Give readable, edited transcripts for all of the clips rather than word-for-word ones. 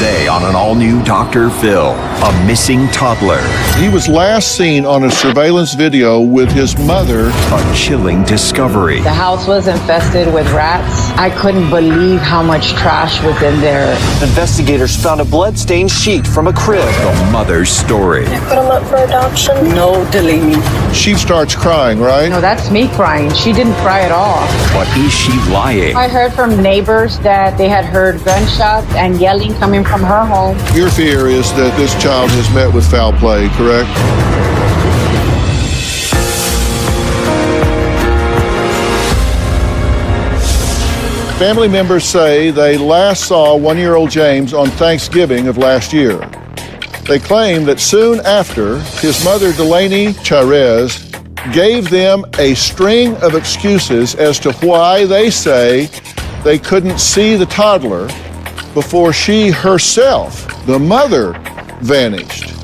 Today on an all-new Dr. Phil, a missing toddler. He was last seen on a surveillance video with his mother. A chilling discovery. The house was infested with rats. I couldn't believe how much trash was in there. Investigators found a blood-stained sheet from a crib. The mother's story. Put him up for adoption. No, Delaney. She starts crying, right? No, that's me crying. She didn't cry at all. But is she lying? I heard from neighbors that they had heard gunshots and yelling coming from her home. Your fear is that this child has met with foul play, correct? Family members say they last saw one-year-old James on Thanksgiving of last year. They claim that soon after, his mother, Delaney Charez, gave them a string of excuses as to why they say they couldn't see the toddler before she herself, the mother, vanished.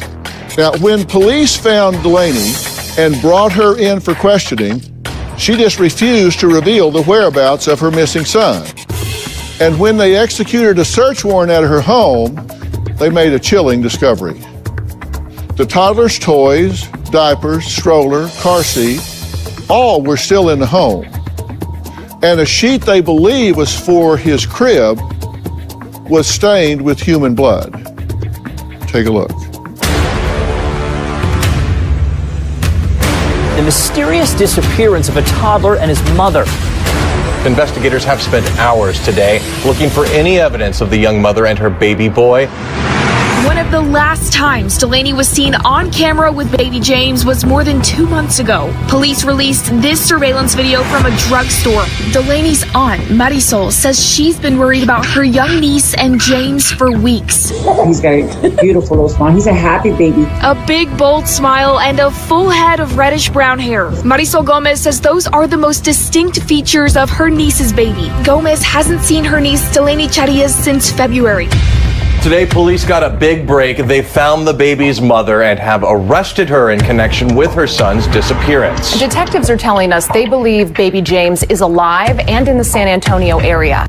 Now, when police found Delaney and brought her in for questioning, she just refused to reveal the whereabouts of her missing son. And when they executed a search warrant at her home, they made a chilling discovery. The toddler's toys, diapers, stroller, car seat, all were still in the home. And a sheet they believe was for his crib was stained with human blood. Take a look. The mysterious disappearance of a toddler and his mother. Investigators have spent hours today looking for any evidence of the young mother and her baby boy. One of the last times Delaney was seen on camera with baby James was more than 2 months ago. Police released this surveillance video from a drugstore. Delaney's aunt, Marisol, says she's been worried about her young niece and James for weeks. He's got a beautiful little smile. He's a happy baby. A big, bold smile and a full head of reddish-brown hair. Marisol Gomez says those are the most distinct features of her niece's baby. Gomez hasn't seen her niece, Delaney Charias, since February. Today, police got a big break. They found the baby's mother and have arrested her in connection with her son's disappearance. Detectives are telling us they believe baby James is alive and in the San Antonio area.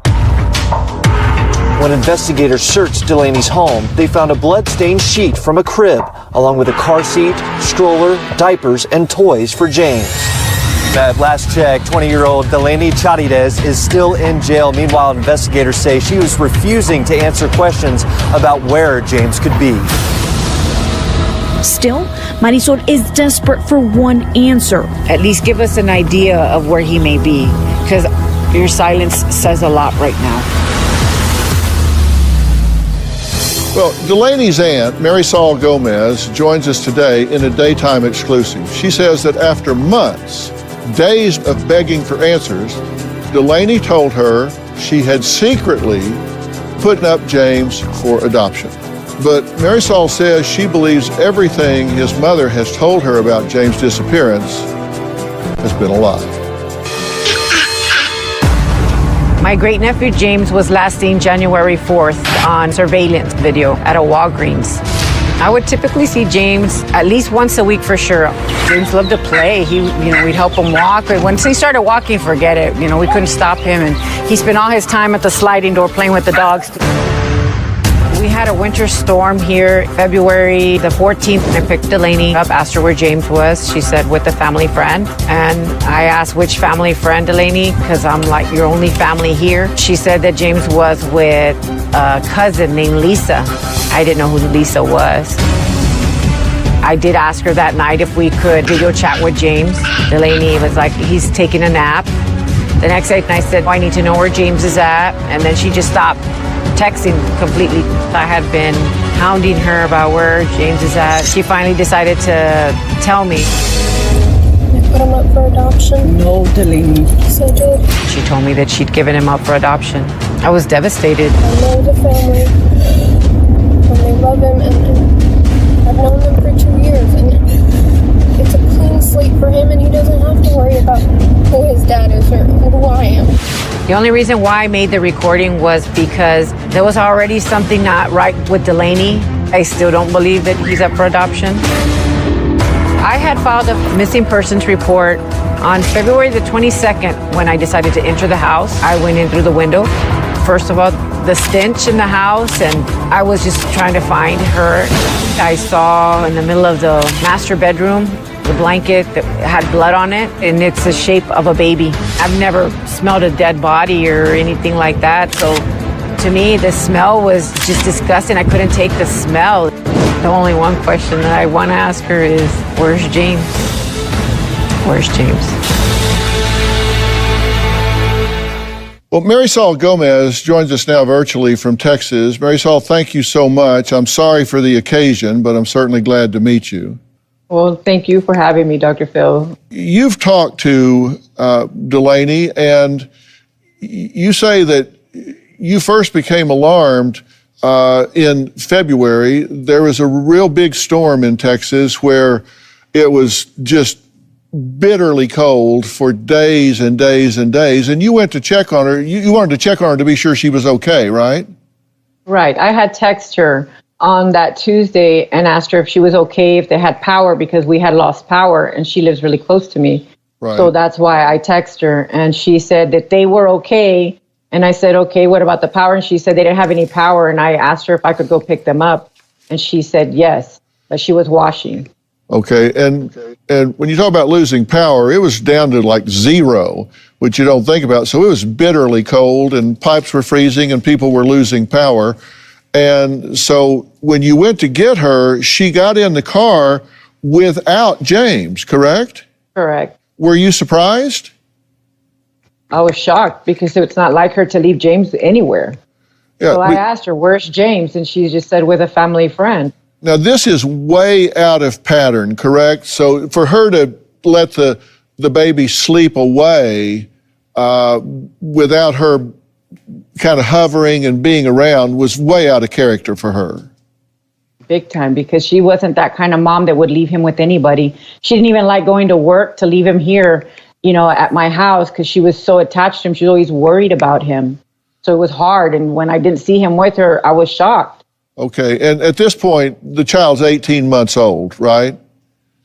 When investigators searched Delaney's home, they found a blood-stained sheet from a crib, along with a car seat, stroller, diapers, and toys for James. At last check, 20-year-old Delaney Charias is still in jail. Meanwhile, investigators say she was refusing to answer questions about where James could be. Still, Marisol is desperate for one answer. At least give us an idea of where he may be, because your silence says a lot right now. Well, Delaney's aunt, Marisol Gomez, joins us today in a daytime exclusive. She says that after months, days of begging for answers, Delaney told her she had secretly put up James for adoption. But Marisol says she believes everything his mother has told her about James' disappearance has been a lie. My great-nephew James was last seen January 4th on surveillance video at a Walgreens. I would typically see James at least once a week for sure. James loved to play. We'd help him walk. But once he started walking, forget it. We couldn't stop him. And he spent all his time at the sliding door playing with the dogs. We had a winter storm here February the 14th. I picked Delaney up, asked her where James was. She said with a family friend. And I asked which family friend, Delaney, because I'm like your only family here. She said that James was with a cousin named Lisa. I didn't know who Lisa was. I did ask her that night if we could video chat with James. Delaney was like, he's taking a nap. The next night I said, I need to know where James is at. And then she just stopped texting completely. I had been hounding her about where James is at. She finally decided to tell me. I put him up for adoption. No, Delaney. Yes, I did. She told me that she'd given him up for adoption. I was devastated. I know the family, and they love him, and I've known them for 2 years, and it's a clean slate for him, and he doesn't have to worry about who his dad is or who I am. The only reason why I made the recording was because there was already something not right with Delaney. I still don't believe that he's up for adoption. I had filed a missing persons report on February the 22nd when I decided to enter the house. I went in through the window. First of all, the stench in the house, and I was just trying to find her. I saw in the middle of the master bedroom the blanket that had blood on it, and it's the shape of a baby. I've never smelled a dead body or anything like that, so to me the smell was just disgusting. I couldn't take the smell. The only one question that I want to ask her is, where's James? Where's James? Well, Marisol Gomez joins us now virtually from Texas. Marisol, thank you so much. I'm sorry for the occasion, but I'm certainly glad to meet you. Well, thank you for having me, Dr. Phil. You've talked to Delaney, and you say that you first became alarmed in February. There was a real big storm in Texas where it was just bitterly cold for days and days and days, and you went to check on her. You wanted to check on her to be sure she was okay, right? Right. I had texted her on that Tuesday and asked her if she was okay, if they had power, because we had lost power, and she lives really close to me. Right. So that's why I texted her, and she said that they were okay. And I said, okay, what about the power? And she said they didn't have any power, and I asked her if I could go pick them up, and she said yes, but she was washing. Okay, and when you talk about losing power, it was down to like zero, which you don't think about. So it was bitterly cold, and pipes were freezing, and people were losing power. And so when you went to get her, she got in the car without James, correct? Correct. Were you surprised? I was shocked because it's not like her to leave James anywhere. Yeah, so I asked her, where's James? And she just said, with a family friend. Now, this is way out of pattern, correct? So for her to let the baby sleep away without her kind of hovering and being around was way out of character for her. Big time, because she wasn't that kind of mom that would leave him with anybody. She didn't even like going to work to leave him here, you know, at my house, because she was so attached to him. She was always worried about him. So it was hard. And when I didn't see him with her, I was shocked. Okay, and at this point, the child's 18 months old, right?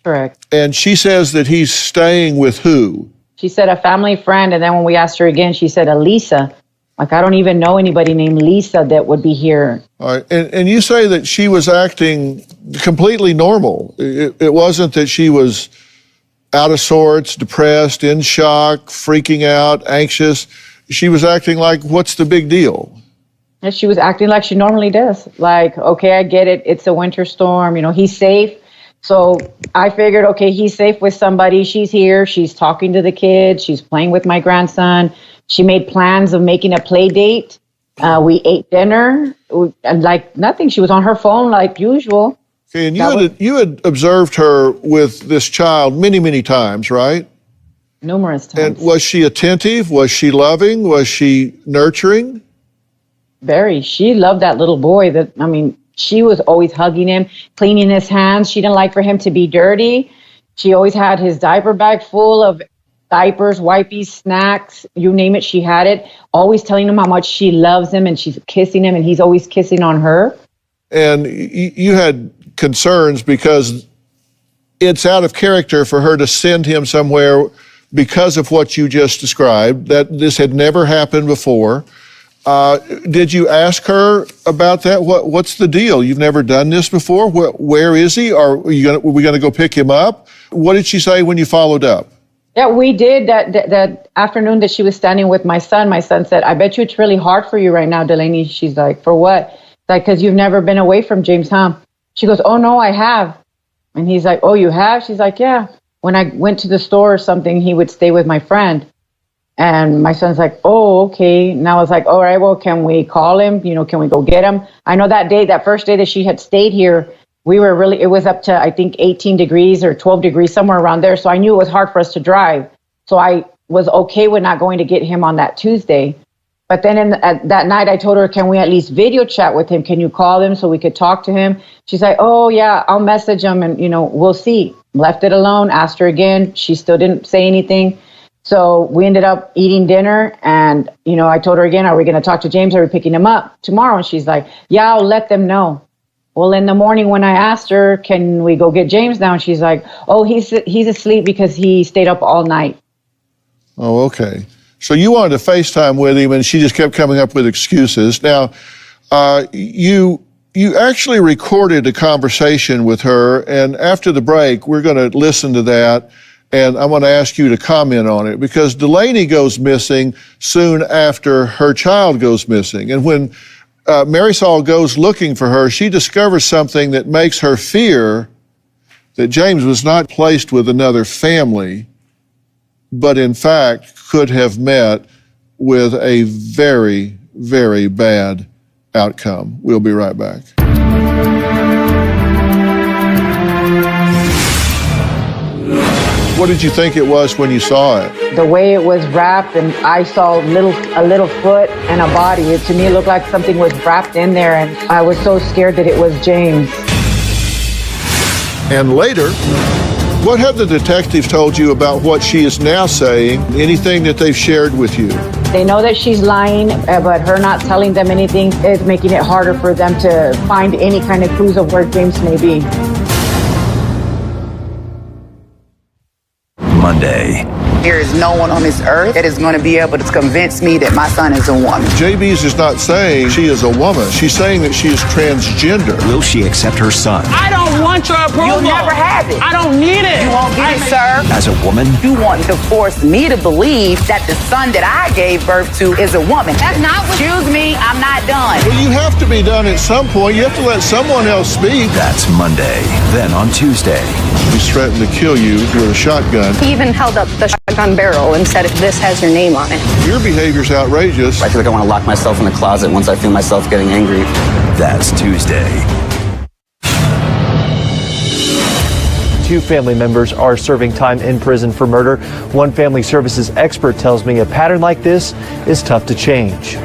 Correct. And she says that he's staying with who? She said a family friend, and then when we asked her again, she said a Lisa. Like, I don't even know anybody named Lisa that would be here. All right, and you say that she was acting completely normal. It wasn't that she was out of sorts, depressed, in shock, freaking out, anxious. She was acting like, what's the big deal? And she was acting like she normally does. Like, okay, I get it. It's a winter storm. You know, he's safe. So I figured, okay, he's safe with somebody. She's here. She's talking to the kids. She's playing with my grandson. She made plans of making a play date. We ate dinner. And like nothing. She was on her phone like usual. Okay, and you had observed her with this child many, many times, right? Numerous times. And was she attentive? Was she loving? Was she nurturing? Very. She loved that little boy. She was always hugging him, cleaning his hands. She didn't like for him to be dirty. She always had his diaper bag full of diapers, wipes, snacks, you name it, she had it. Always telling him how much she loves him, and she's kissing him, and he's always kissing on her. And you had concerns because it's out of character for her to send him somewhere because of what you just described, that this had never happened before. Did you ask her about that? What's the deal? You've never done this before? Where is he? Are we going to go pick him up? What did she say when you followed up? Yeah, we did. That afternoon that she was standing with my son said, I bet you it's really hard for you right now, Delaney. She's like, for what? Like, because you've never been away from James, huh? She goes, oh, no, I have. And he's like, oh, you have? She's like, yeah. When I went to the store or something, he would stay with my friend. And my son's like, oh, okay. And I was like, all right, well, can we call him? You know, can we go get him? I know that first day that she had stayed here, it was up to, I think, 18 degrees or 12 degrees, somewhere around there. So I knew it was hard for us to drive. So I was okay with not going to get him on that Tuesday. But then that night I told her, can we at least video chat with him? Can you call him so we could talk to him? She's like, oh, yeah, I'll message him and, we'll see. Left it alone, asked her again. She still didn't say anything. So we ended up eating dinner, and, I told her again, are we going to talk to James? Are we picking him up tomorrow? And she's like, yeah, I'll let them know. Well, in the morning when I asked her, can we go get James now? And she's like, oh, he's asleep because he stayed up all night. Oh, okay. So you wanted to FaceTime with him, and she just kept coming up with excuses. Now, you actually recorded a conversation with her, and after the break, we're going to listen to that, and I want to ask you to comment on it, because Delaney goes missing soon after her child goes missing. And when Marisol goes looking for her, she discovers something that makes her fear that James was not placed with another family, but in fact could have met with a very, very bad outcome. We'll be right back. What did you think it was when you saw it? The way it was wrapped, and I saw a little foot and a body. To me, it looked like something was wrapped in there, and I was so scared that it was James. And later, what have the detectives told you about what she is now saying? Anything that they've shared with you? They know that she's lying, but her not telling them anything is making it harder for them to find any kind of clues of where James may be. Monday. There is no one on this earth that is going to be able to convince me that my son is a woman. JB's is not saying she is a woman. She's saying that she is transgender. Will she accept her son? I don't want your approval. You'll never have it. I don't need it. You won't get it, sir. As a woman? You want to force me to believe that the son that I gave birth to is a woman. That's not what. Excuse me, I'm not done. Well, you have to be done at some point. You have to let someone else speak. That's Monday. Then on Tuesday. He's threatened to kill you with a shotgun. He even held up the shotgun barrel and said, "This has your name on it." Your behavior's outrageous. I feel like I want to lock myself in the closet once I feel myself getting angry. That's Tuesday. 2 family members are serving time in prison for murder. One family services expert tells me a pattern like this is tough to change.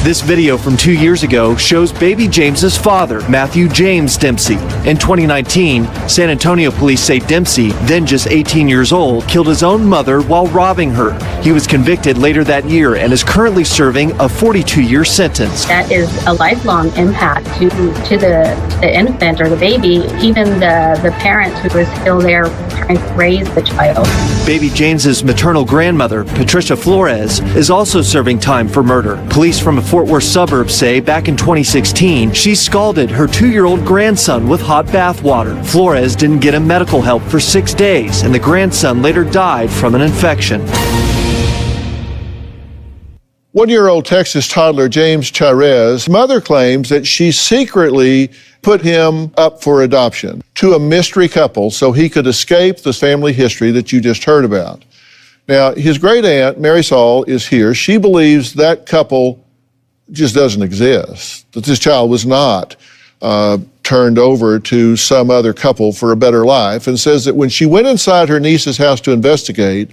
This video from 2 years ago shows baby James's father, Matthew James Dempsey. In 2019, San Antonio police say Dempsey, then just 18 years old, killed his own mother while robbing her. He was convicted later that year and is currently serving a 42-year sentence. That is a lifelong impact to the infant or the baby, even the parent who is still there trying to raise the child. Baby James's maternal grandmother, Patricia Flores, is also serving time for murder. Police from a Fort Worth suburb say back in 2016, she scalded her 2-year-old grandson with hot bath water. Flores didn't get him medical help for 6 days, and the grandson later died from an infection. 1-year-old Texas toddler James Charez' mother claims that she secretly put him up for adoption to a mystery couple so he could escape the family history that you just heard about. Now, his great aunt, Marisol, is here. She believes that couple just doesn't exist, that this child was not turned over to some other couple for a better life, and says that when she went inside her niece's house to investigate,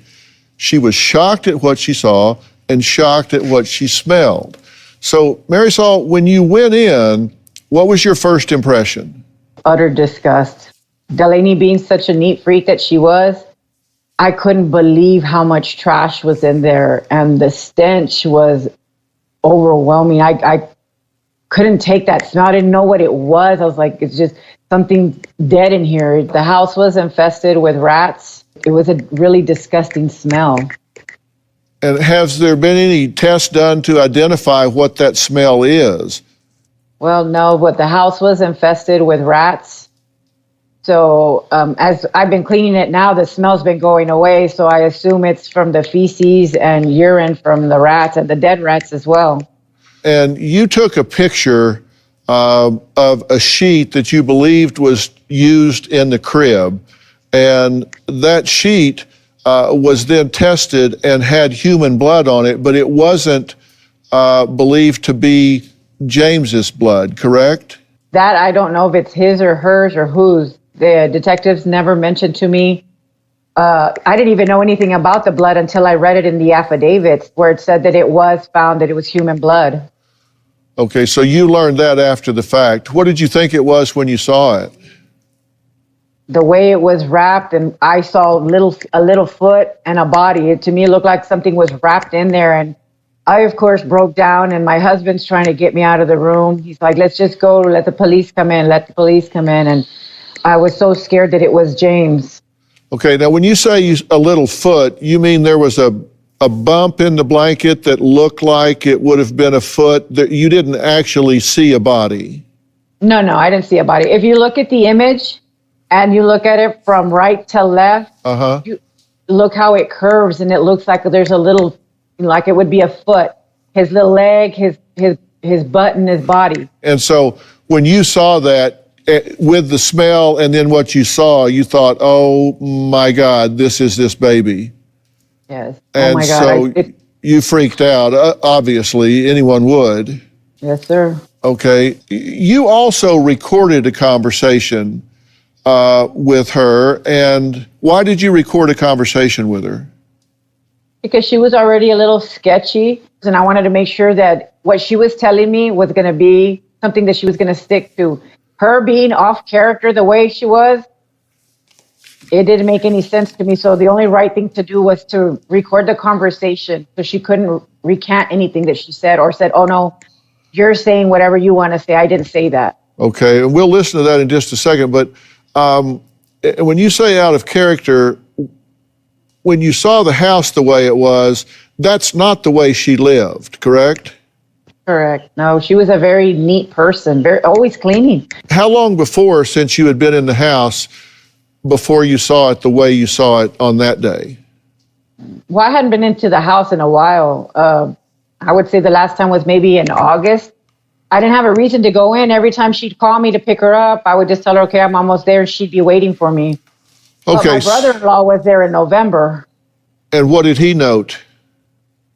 she was shocked at what she saw and shocked at what she smelled. So, Marisol, when you went in, what was your first impression? Utter disgust. Delaney being such a neat freak that she was, I couldn't believe how much trash was in there, and the stench was overwhelming. I couldn't take that smell. I didn't know what it was. I was like, it's just something dead in here. The house was infested with rats. It was a really disgusting smell. And has there been any tests done to identify what that smell is? Well, no, but the house was infested with rats. So as I've been cleaning it now, the smell's been going away. So I assume it's from the feces and urine from the rats and the dead rats as well. And you took a picture of a sheet that you believed was used in the crib. And that sheet was then tested and had human blood on it, but it wasn't believed to be James's blood, correct? That I don't know if it's his or hers or whose. The detectives never mentioned to me. I didn't even know anything about the blood until I read it in the affidavits where it said that it was found that it was human blood. Okay, so you learned that after the fact. What did you think it was when you saw it? The way it was wrapped, and I saw a little foot and a body. To me, it looked like something was wrapped in there, and I, of course, broke down, and my husband's trying to get me out of the room. He's like, let's just go, let the police come in, and I was so scared that it was James. Okay, now when you say a little foot, you mean there was a a bump in the blanket that looked like it would have been a foot? That you didn't actually see a body? No, I didn't see a body. If you look at the image and you look at it from right to left, you look how it curves, and it looks like there's a little, like it would be a foot. His little leg, his butt, and his body. And so when you saw that, with the smell and then what you saw, you thought, oh my God, this is this baby. Yes. And oh my God. so you freaked out. Obviously, anyone would. Yes, sir. Okay. You also recorded a conversation with her. And why did you record a conversation with her? Because she was already a little sketchy, and I wanted to make sure that what she was telling me was going to be something that she was going to stick to. Her being off character the way she was, it didn't make any sense to me. So the only right thing to do was to record the conversation so she couldn't recant anything that she said or said, oh no, you're saying whatever you want to say. I didn't say that. Okay, and we'll listen to that in just a second. But when you say out of character, when you saw the house the way it was, that's not the way she lived, correct? Correct. No, she was a very neat person, always cleaning. How long before, since you had been in the house, before you saw it the way you saw it on that day? Well, I hadn't been into the house in a while. I would say the last time was maybe in August. I didn't have a reason to go in. Every time she'd call me to pick her up, I would just tell her, okay, I'm almost there, and she'd be waiting for me. Okay. But my brother-in-law was there in November. And what did he note?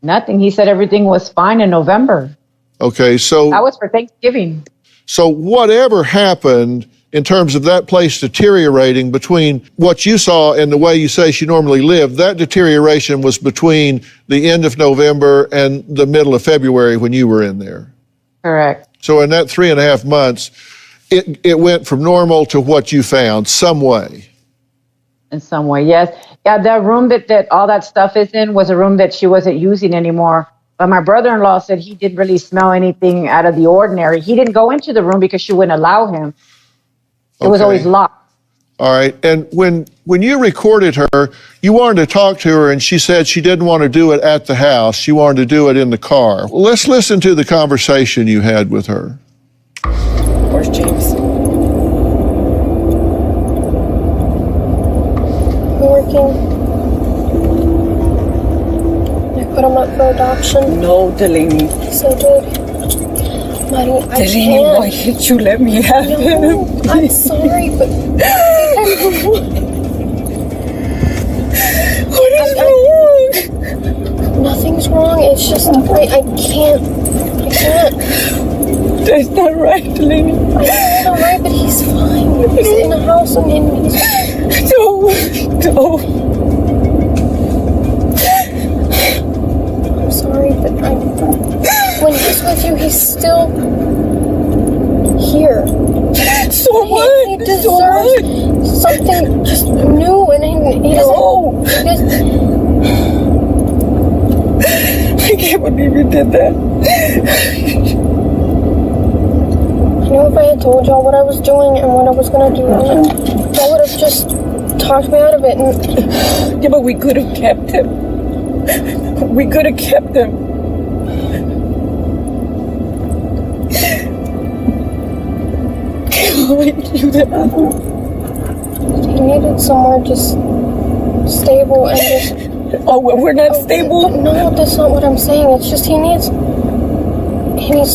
Nothing. He said everything was fine in November. Okay, so... That was for Thanksgiving. So whatever happened in terms of that place deteriorating between what you saw and the way you say she normally lived, that deterioration was between the end of November and the middle of February when you were in there. Correct. So in that 3.5 months, it went from normal to what you found, some way. In some way, yes. Yeah, that room that all that stuff is in was a room that she wasn't using anymore. But my brother-in-law said he didn't really smell anything out of the ordinary. He didn't go into the room because she wouldn't allow him. It was always locked. All right. And when you recorded her, you wanted to talk to her, and she said she didn't want to do it at the house. She wanted to do it in the car. Well, let's listen to the conversation you had with her. Where's James? I'm working. Put him up for adoption. No, Delaney. Yes, I did. Maddie, I Delaney, can't. why did you let me have him? I'm sorry, but... What is wrong? Nothing's wrong. It's just, I can't. I can't. That's not right, Delaney. I know it's not right, but he's fine. He's in a house and he's... No. Sorry, but when he's with you, he's still here. So what? He deserves something just new, and he doesn't. I can't believe you did that. I know if I had told y'all what I was doing and what I was gonna do, y'all would have just talked me out of it. And yeah, but we could have kept him. We could have kept him. Why did you do that? He needed somewhere just stable and just... Oh, we're not stable? No, that's not what I'm saying. It's just he needs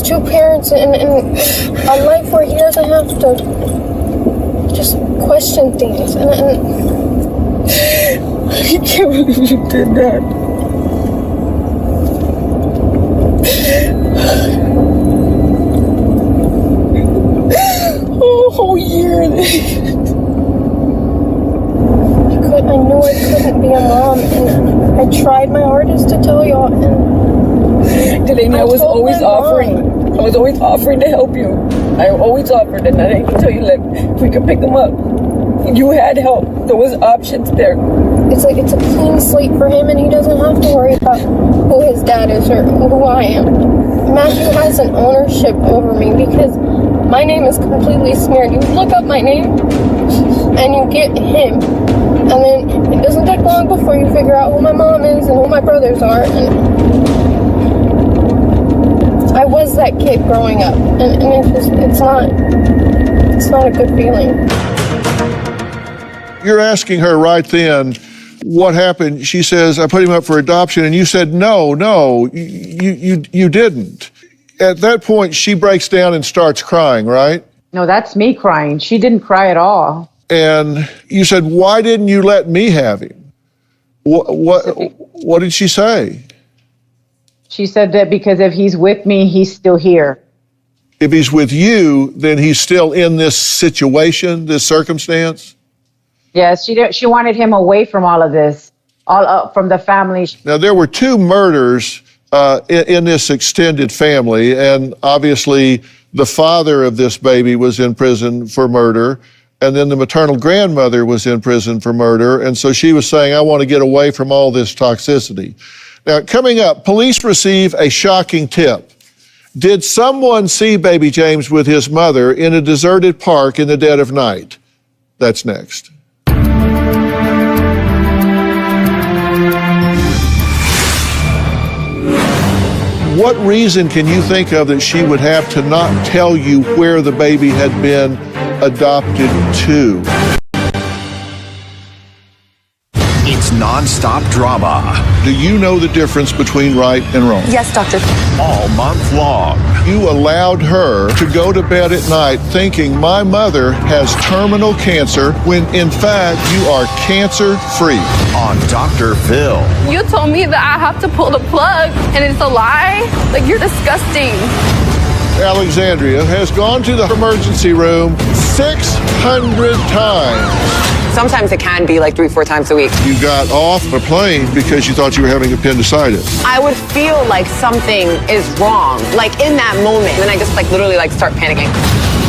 2 parents and a life where he doesn't have to just question things. And I can't believe you did that. Oh, a whole year. I knew I couldn't be a mom, and I tried my hardest to tell y'all. And Delaney, I was always offering to help you. I always offered, and I didn't tell you like we could pick them up. You had help. There was options there. It's like it's a clean slate for him, and he doesn't have to worry about who his dad is or who I am. Matthew has an ownership over me because my name is completely smeared. You look up my name, and you get him. then it doesn't take long before you figure out who my mom is and who my brothers are. And I was that kid growing up, and it's not a good feeling. You're asking her right then, what happened? She says, I put him up for adoption, and you said, no, you didn't. At that point, she breaks down and starts crying, right? No, that's me crying. She didn't cry at all. And you said, why didn't you let me have him? What did she say? She said that because if he's with me, he's still here. If he's with you, then he's still in this situation, this circumstance? Yes, she wanted him away from all of this, from the family. Now, there were 2 murders in this extended family, and obviously the father of this baby was in prison for murder, and then the maternal grandmother was in prison for murder, and so she was saying, I want to get away from all this toxicity. Now, coming up, police receive a shocking tip. Did someone see baby James with his mother in a deserted park in the dead of night? That's next. What reason can you think of that she would have to not tell you where the baby had been adopted to? It's non-stop drama. Do you know the difference between right and wrong? Yes, doctor. All month long. You allowed her to go to bed at night thinking my mother has terminal cancer when in fact you are cancer-free. On Dr. Phil. You told me that I have to pull the plug, and it's a lie? Like, you're disgusting. Alexandria has gone to the emergency room 600 times. Sometimes it can be like 3-4 times a week. You got off a plane because you thought you were having appendicitis. I would feel like something is wrong, like in that moment. And then I just literally start panicking.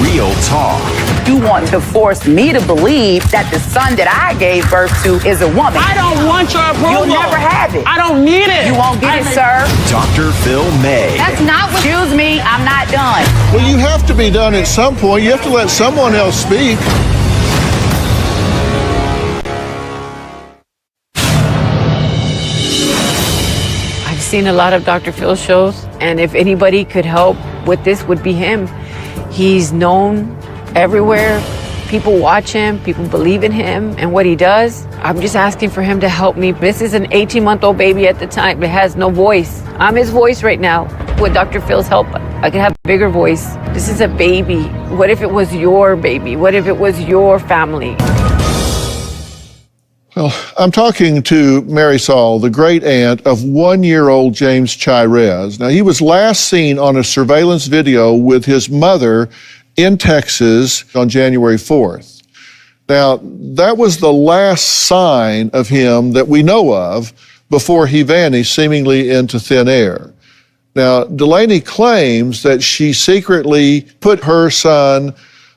Real talk. You want to force me to believe that the son that I gave birth to is a woman. I don't want your approval. You'll never have it. I don't need it. You won't get it, sir. Dr. Phil May. That's not what... Excuse me, I'm not done. Well, you have to be done at some point. You have to let someone else speak. Seen a lot of Dr. Phil shows, and if anybody could help with this would be him. He's known everywhere. People watch him, people believe in him and what he does. I'm just asking for him to help me. This is an 18-month-old baby at the time. It has no voice. I'm his voice right now. With Dr. Phil's help, I could have a bigger voice. This is a baby. What if it was your baby? What if it was your family? Well, I'm talking to Mary Saul, the great aunt of 1-year-old James Chirez. Now, he was last seen on a surveillance video with his mother in Texas on January 4th. Now, that was the last sign of him that we know of before he vanished seemingly into thin air. Now, Delaney claims that she secretly put her son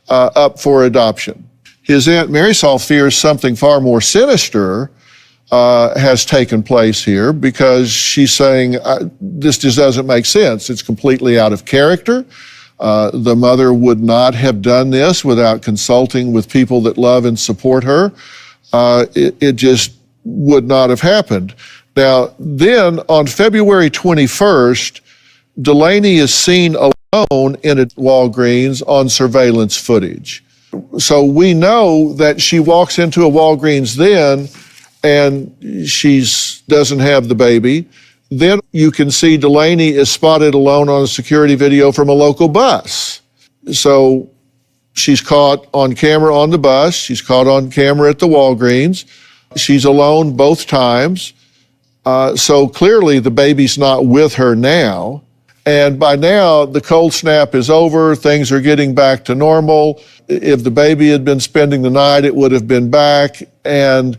up for adoption. His Aunt Mary Saul fears something far more sinister has taken place here because she's saying this just doesn't make sense. It's completely out of character. The mother would not have done this without consulting with people that love and support her. It just would not have happened. Now, then on February 21st, Delaney is seen alone in a Walgreens on surveillance footage. So we know that she walks into a Walgreens then and she doesn't have the baby. Then you can see Delaney is spotted alone on a security video from a local bus. So she's caught on camera on the bus. She's caught on camera at the Walgreens. She's alone both times. So clearly the baby's not with her now. And by now, the cold snap is over. Things are getting back to normal. If the baby had been spending the night, it would have been back. And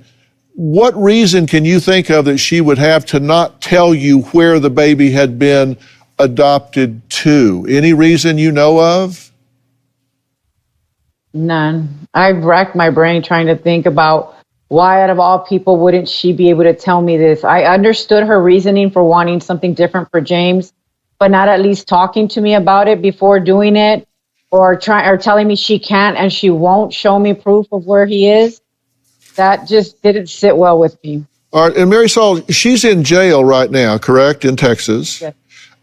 what reason can you think of that she would have to not tell you where the baby had been adopted to? Any reason you know of? None. I've racked my brain trying to think about why out of all people wouldn't she be able to tell me this? I understood her reasoning for wanting something different for James, but not at least talking to me about it before doing it, or telling me she can't and she won't show me proof of where he is. That just didn't sit well with me. All right, and Mary Saul, she's in jail right now, correct, in Texas? Yes.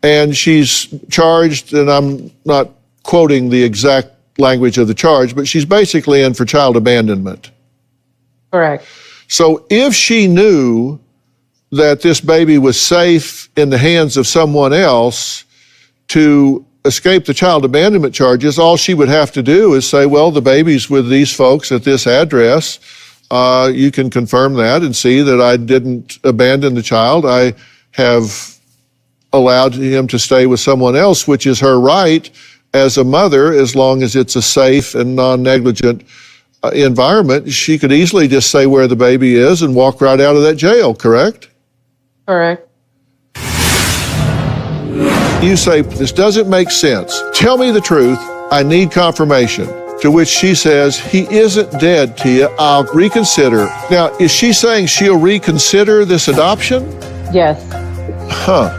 And she's charged, and I'm not quoting the exact language of the charge, but she's basically in for child abandonment. Correct. So if she knew that this baby was safe in the hands of someone else to escape the child abandonment charges, all she would have to do is say, well, the baby's with these folks at this address. You can confirm that and see that I didn't abandon the child. I have allowed him to stay with someone else, which is her right as a mother, as long as it's a safe and non-negligent environment. She could easily just say where the baby is and walk right out of that jail, correct? Correct. You say, this doesn't make sense. Tell me the truth. I need confirmation. To which she says, he isn't dead, Tia. I'll reconsider. Now, is she saying she'll reconsider this adoption? Yes. Huh.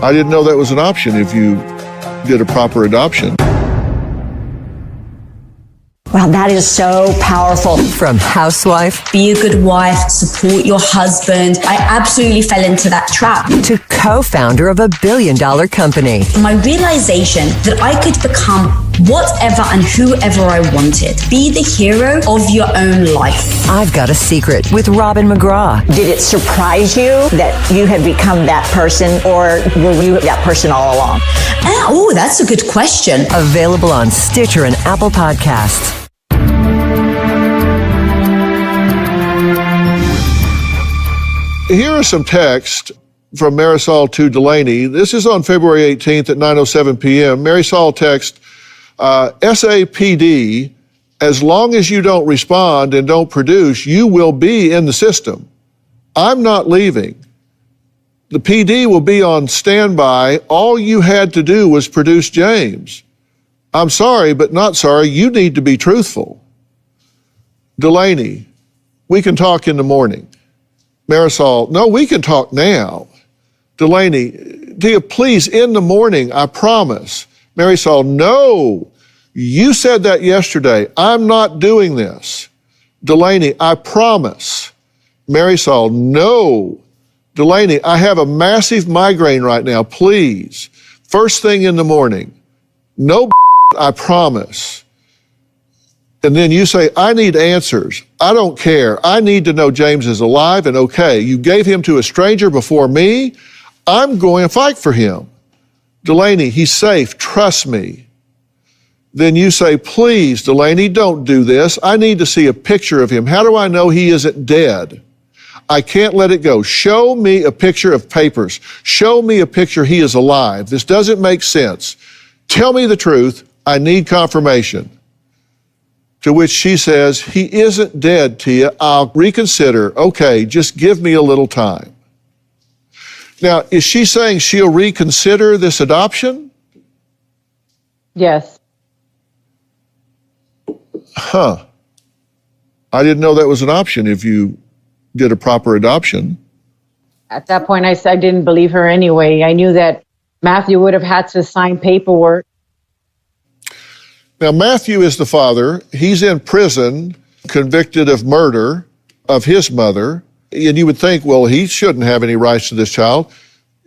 I didn't know that was an option if you did a proper adoption. Wow, that is so powerful. From housewife, be a good wife, support your husband. I absolutely fell into that trap. To co-founder of a billion-dollar company. My realization that I could become whatever and whoever I wanted. Be the hero of your own life. I've got a secret with Robin McGraw. Did it surprise you that you had become that person, or were you that person all along? Oh, that's a good question. Available on Stitcher and Apple Podcasts. Here are some text from Marisol to Delaney. This is on February 18th at 9:07 p.m. Marisol text, SAPD, as long as you don't respond and don't produce, you will be in the system. I'm not leaving. The PD will be on standby. All you had to do was produce James. I'm sorry, but not sorry. You need to be truthful. Delaney, we can talk in the morning. Marisol, no, we can talk now. Delaney, Tia, please, in the morning, I promise. Marisol, no, you said that yesterday. I'm not doing this. Delaney, I promise. Marisol, no. Delaney, I have a massive migraine right now, please. First thing in the morning. No, I promise. And then you say, I need answers. I don't care. I need to know James is alive and okay. You gave him to a stranger before me. I'm going to fight for him. Delaney, he's safe. Trust me. Then you say, please, Delaney, don't do this. I need to see a picture of him. How do I know he isn't dead? I can't let it go. Show me a picture of papers. Show me a picture he is alive. This doesn't make sense. Tell me the truth. I need confirmation. To which she says, he isn't dead, Tia. I'll reconsider. Okay, just give me a little time. Now, is she saying she'll reconsider this adoption? Yes. Huh. I didn't know that was an option if you did a proper adoption. At that point, I said I didn't believe her anyway. I knew that Matthew would have had to sign paperwork. Now, Matthew is the father. He's in prison, convicted of murder of his mother. And you would think, well, he shouldn't have any rights to this child.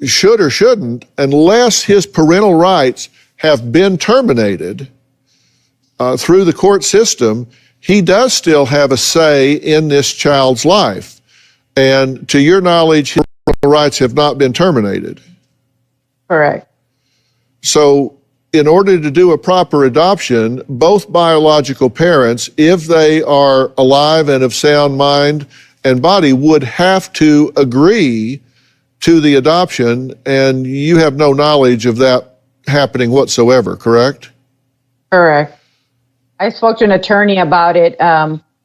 Should or shouldn't, unless his parental rights have been terminated through the court system, he does still have a say in this child's life. And to your knowledge, his parental rights have not been terminated. Correct. So, in order to do a proper adoption, both biological parents, if they are alive and of sound mind and body, would have to agree to the adoption, and you have no knowledge of that happening whatsoever, correct? Correct. I spoke to an attorney about it,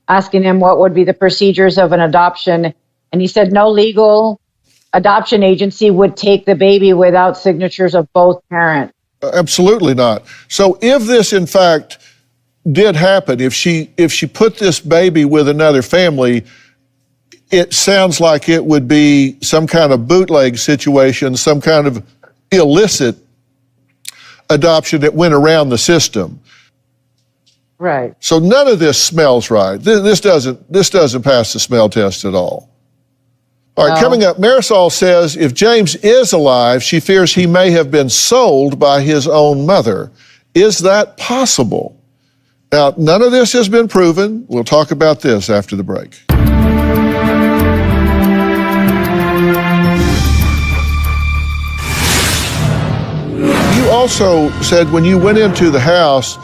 asking him what would be the procedures of an adoption, and he said no legal adoption agency would take the baby without signatures of both parents. Absolutely not. So if this, in fact, did happen, if she put this baby with another family, it sounds like it would be some kind of bootleg situation, some kind of illicit adoption that went around the system. Right. So none of this smells right. This doesn't pass the smell test at all. All right, coming up, Marisol says if James is alive, she fears he may have been sold by his own mother. Is that possible? Now, none of this has been proven. We'll talk about this after the break. You also said when you went into the house,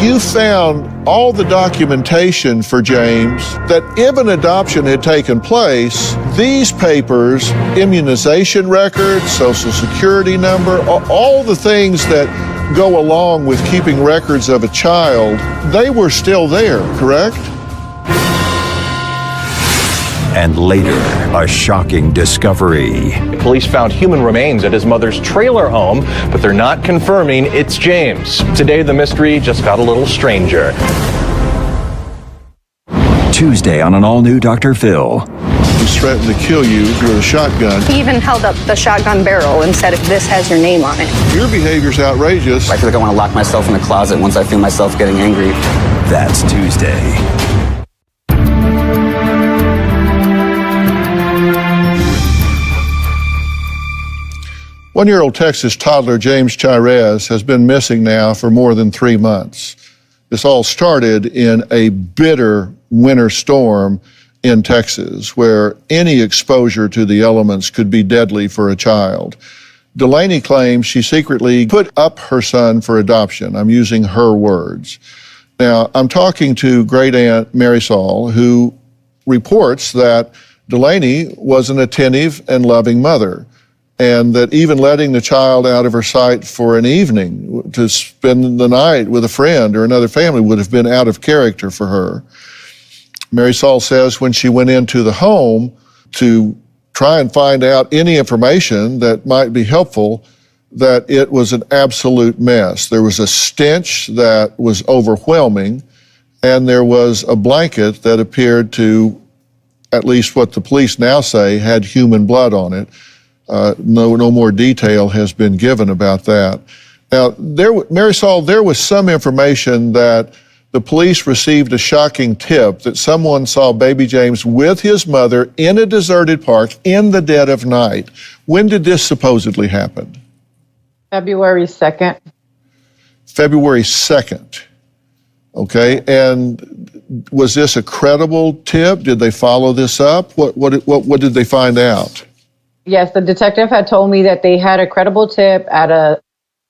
you found all the documentation for James that if an adoption had taken place, these papers, immunization records, social security number, all the things that go along with keeping records of a child, they were still there, correct? And later, a shocking discovery. Police found human remains at his mother's trailer home, but they're not confirming it's James. Today, the mystery just got a little stranger. Tuesday on an all-new Dr. Phil. He's threatened to kill you with a shotgun. He even held up the shotgun barrel and said, this has your name on it. Your behavior's outrageous. I feel like I want to lock myself in the closet once I feel myself getting angry. That's Tuesday. One-year-old Texas toddler James Chirez has been missing now for more than 3 months. This all started in a bitter winter storm in Texas, where any exposure to the elements could be deadly for a child. Delaney claims she secretly put up her son for adoption. I'm using her words. Now, I'm talking to great aunt Marisol, who reports that Delaney was an attentive and loving mother, and that even letting the child out of her sight for an evening to spend the night with a friend or another family would have been out of character for her. Marisol says when she went into the home to try and find out any information that might be helpful, that it was an absolute mess. There was a stench that was overwhelming, and there was a blanket that appeared to, at least what the police now say, had human blood on it. No more detail has been given about that. Now, Marisol, there was some information that the police received a shocking tip that someone saw baby James with his mother in a deserted park in the dead of night. When did this supposedly happen? February 2nd. February 2nd. Okay, and was this a credible tip? Did they follow this up? What did they find out? Yes, the detective had told me that they had a credible tip at a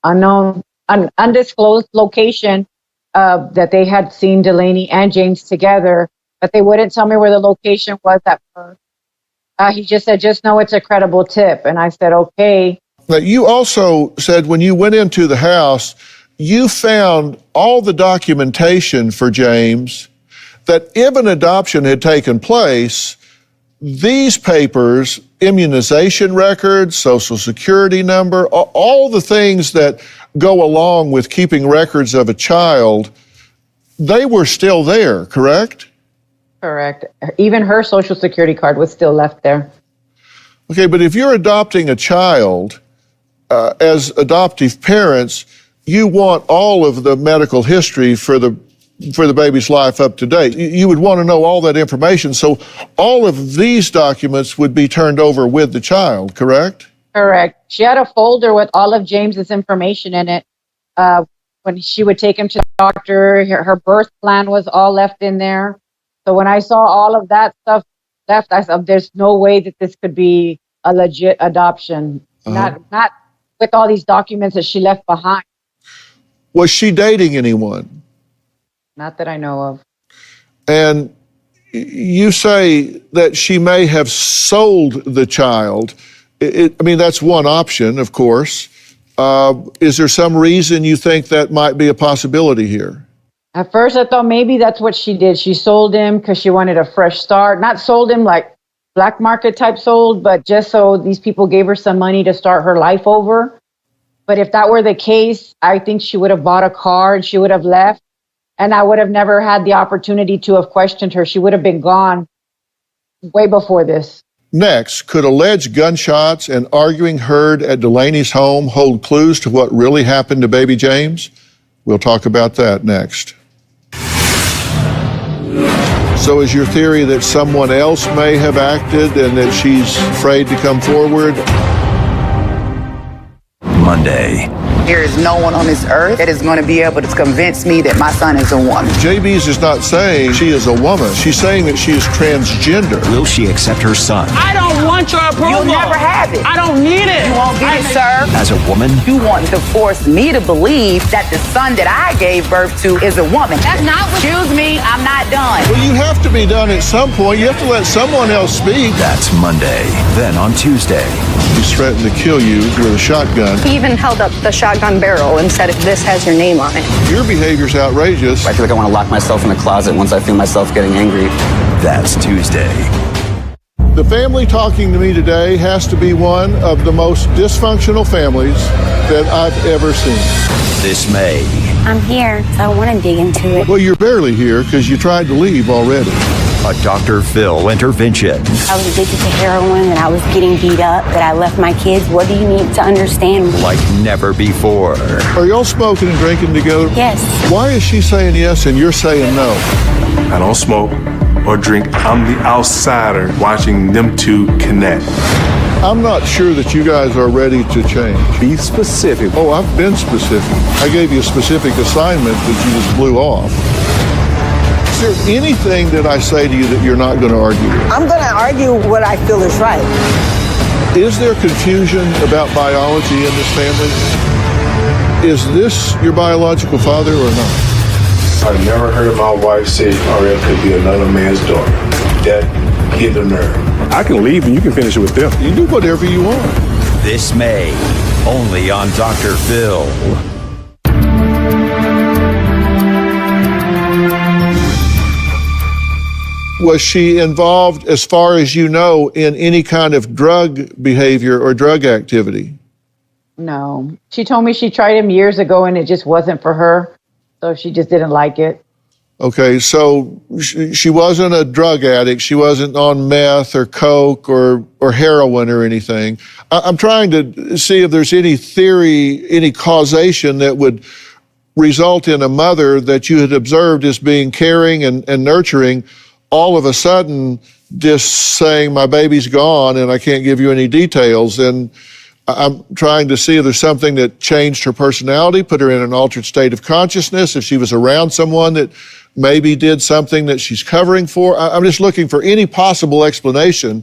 undisclosed location that they had seen Delaney and James together, but they wouldn't tell me where the location was at first. He just said, just know it's a credible tip. And I said, okay. Now, you also said when you went into the house, you found all the documentation for James that if an adoption had taken place, these papers, immunization records, social security number, all the things that go along with keeping records of a child, they were still there, correct? Correct. Even her social security card was still left there. Okay, but if you're adopting a child, as adoptive parents, you want all of the medical history for the baby's life up to date. You would want to know all that information, so all of these documents would be turned over with the child, correct? Correct. She had a folder with all of James's information in it. When she would take him to the doctor, her birth plan was all left in there. So when I saw all of that stuff left, I said, there's no way that this could be a legit adoption. Not with all these documents that she left behind. Was she dating anyone? Not that I know of. And you say that she may have sold the child. I mean, that's one option, of course. Is there some reason you think that might be a possibility here? At first, I thought maybe that's what she did. She sold him because she wanted a fresh start. Not sold him like black market type sold, but just so these people gave her some money to start her life over. But if that were the case, I think she would have bought a car and she would have left. And I would have never had the opportunity to have questioned her. She would have been gone way before this. Next, could alleged gunshots and arguing heard at Delaney's home hold clues to what really happened to baby James? We'll talk about that next. So is your theory that someone else may have acted and that she's afraid to come forward? Monday. There is no one on this earth that is going to be able to convince me that my son is a woman. JB's is not saying she is a woman. She's saying that she is transgender. Will she accept her son? I don't want your approval. You'll never have it. I don't need it. You won't get it, sir. As a woman? You want to force me to believe that the son that I gave birth to is a woman. That's not what. Excuse me, I'm not done. Well, you have to be done at some point. You have to let someone else speak. That's Monday. Then on Tuesday. He's threatened to kill you with a shotgun. He even held up the shotgun barrel and said, "This has your name on it." Your behavior's outrageous. I feel like I want to lock myself in the closet once I feel myself getting angry. That's Tuesday. The family talking to me today has to be one of the most dysfunctional families that I've ever seen. This May. I'm here, so I want to dig into it. Well, you're barely here because you tried to leave already. A Dr. Phil intervention. I was addicted to heroin and I was getting beat up, that I left my kids. What do you need to understand? Like never before. Are y'all smoking and drinking together? Yes. Why is she saying yes and you're saying no? I don't smoke or drink. I'm the outsider watching them two connect. I'm not sure that you guys are ready to change. Be specific. Oh, I've been specific. I gave you a specific assignment that you just blew off. Is there anything that I say to you that you're not going to argue with? I'm going to argue what I feel is right. Is there confusion about biology in this family? Is this your biological father or not? I've never heard my wife say Ariel could be another man's daughter. That hit the nerve. I can leave and you can finish it with them. You can do whatever you want. This May, only on Dr. Phil. Was she involved, as far as you know, in any kind of drug behavior or drug activity? No. She told me she tried him years ago and it just wasn't for her. So she just didn't like it. Okay, so she wasn't a drug addict. She wasn't on meth or coke or heroin or anything. I'm trying to see if there's any theory, any causation that would result in a mother that you had observed as being caring and nurturing, all of a sudden just saying, my baby's gone and I can't give you any details. And I'm trying to see if there's something that changed her personality, put her in an altered state of consciousness, if she was around someone that maybe did something that she's covering for. I'm just looking for any possible explanation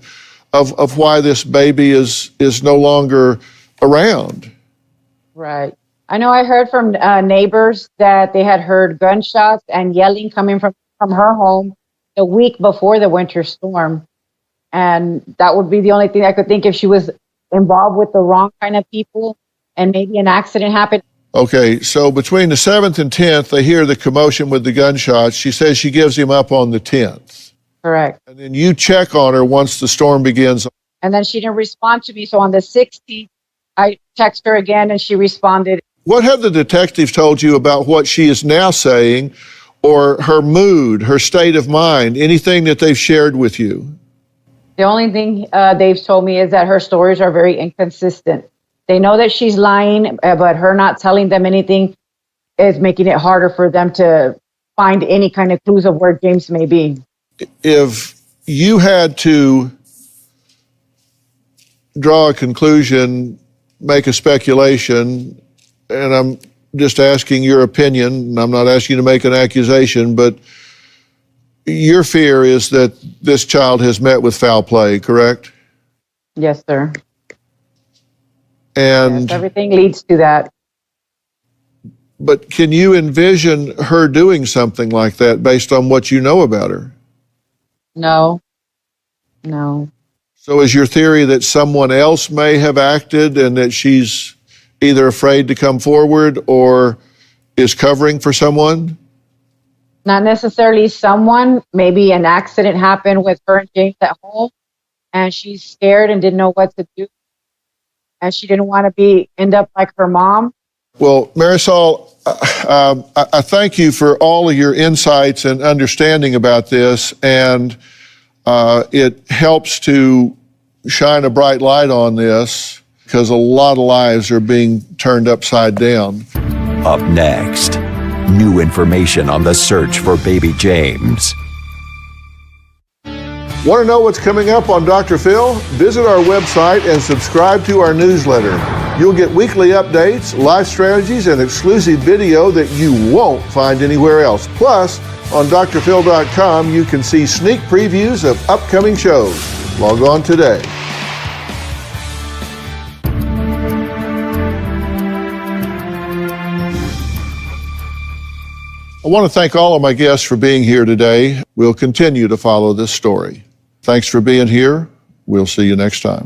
of why this baby is no longer around. Right. I know I heard from neighbors that they had heard gunshots and yelling coming from her home the week before the winter storm. And that would be the only thing I could think if she was involved with the wrong kind of people and maybe an accident happened. Okay, so between the 7th and 10th, they hear the commotion with the gunshots. She says she gives him up on the 10th. Correct. And then you check on her once the storm begins. And then she didn't respond to me. So on the 16th, I text her again and she responded. What have the detectives told you about what she is now saying, or her mood, her state of mind, anything that they've shared with you? The only thing they've told me is that her stories are very inconsistent. They know that she's lying, but her not telling them anything is making it harder for them to find any kind of clues of where James may be. If you had to draw a conclusion, make a speculation, and I'm just asking your opinion, and I'm not asking you to make an accusation, but your fear is that this child has met with foul play, correct? Yes, sir. And yes, everything leads to that. But can you envision her doing something like that based on what you know about her? No. No. So is your theory that someone else may have acted and that she's either afraid to come forward or is covering for someone? Not necessarily someone. Maybe an accident happened with her and James at home, and she's scared and didn't know what to do. And she didn't want to end up like her mom. Well, Marisol, I thank you for all of your insights and understanding about this, and it helps to shine a bright light on this because a lot of lives are being turned upside down. Up next, new information on the search for baby James. Want to know what's coming up on Dr. Phil? Visit our website and subscribe to our newsletter. You'll get weekly updates, life strategies, and exclusive video that you won't find anywhere else. Plus, on drphil.com, you can see sneak previews of upcoming shows. Log on today. I want to thank all of my guests for being here today. We'll continue to follow this story. Thanks for being here. We'll see you next time.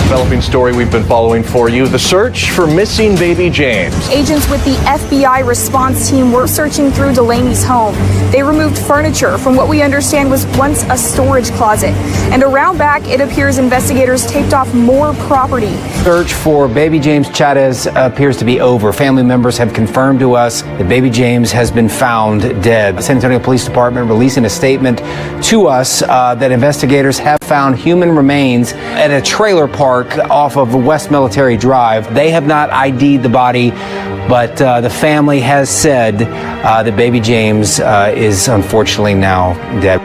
Developing story we've been following for you, the search for missing baby James. Agents with the FBI response team were searching through Delaney's home. They removed furniture from what we understand was once a storage closet. And around back, it appears investigators taped off more property. Search for baby James Chavez appears to be over. Family members have confirmed to us that baby James has been found dead. The San Antonio Police Department releasing a statement to us that investigators have found human remains at a trailer park off of West Military Drive. They have not ID'd the body, but the family has said that baby James is unfortunately now dead.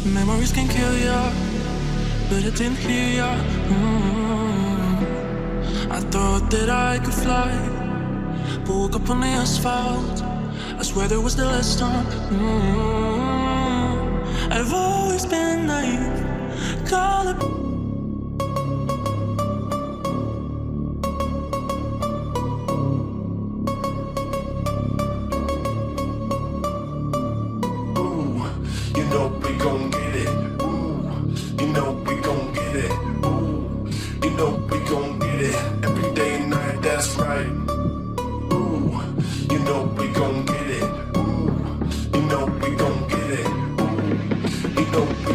Memories can kill ya, but it didn't hear ya. I thought that I could fly, but woke up on the asphalt. I swear there was the last stop. I've always been naive. Call it. Nope.